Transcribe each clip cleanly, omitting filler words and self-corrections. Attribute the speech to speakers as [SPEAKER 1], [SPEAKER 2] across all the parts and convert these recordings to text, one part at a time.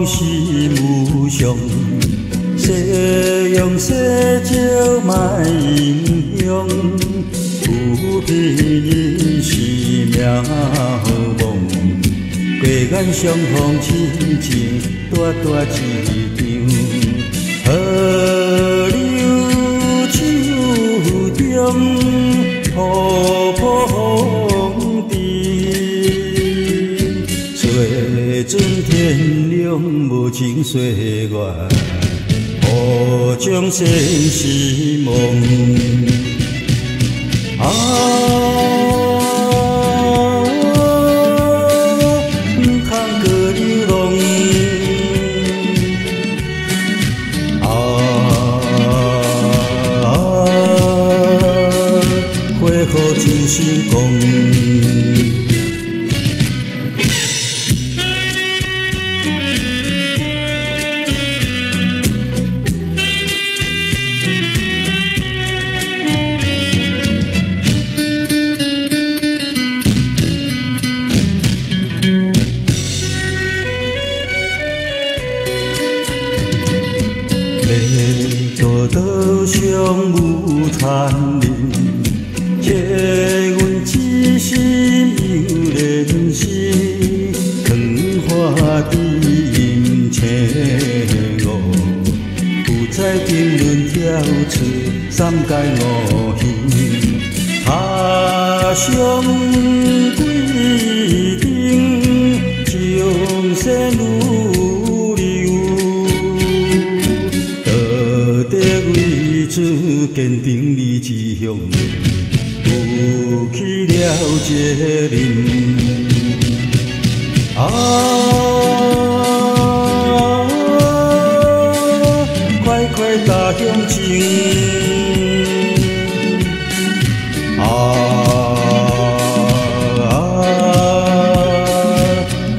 [SPEAKER 1] 往事无常，西洋西照莫影响，浮萍因是渺茫。过眼相逢亲情，大大一场。河流手中，瀑布风尘。水准天亮，无情岁月，何将世事忘？真心讲，每座岛上有残忍。借阮一心又怜惜，光花钿青雾，有彩经纶跳出三界五行，他乡几程，情深如流，道德为主，坚定你志向。负起了责任，快快踏向前，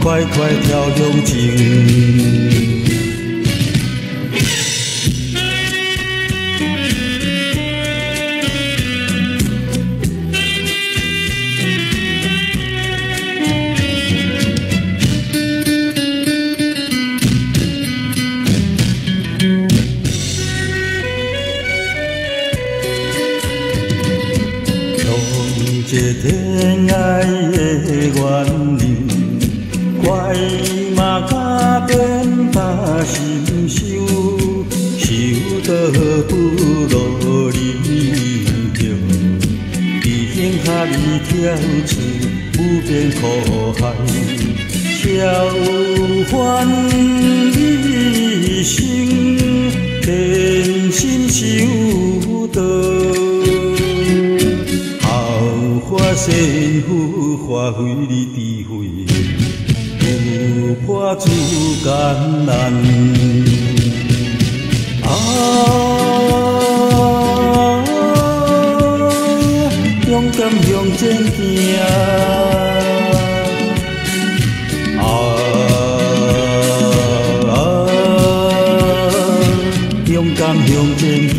[SPEAKER 1] 快快跳向前。这天爱的缘人，怪嘛甲变把心收，收到不落离调，异乡下里跳出不变苦海，超凡一生，天心修道。幸福发挥你智慧，突破诸艰难。勇敢向前行，勇敢向前行。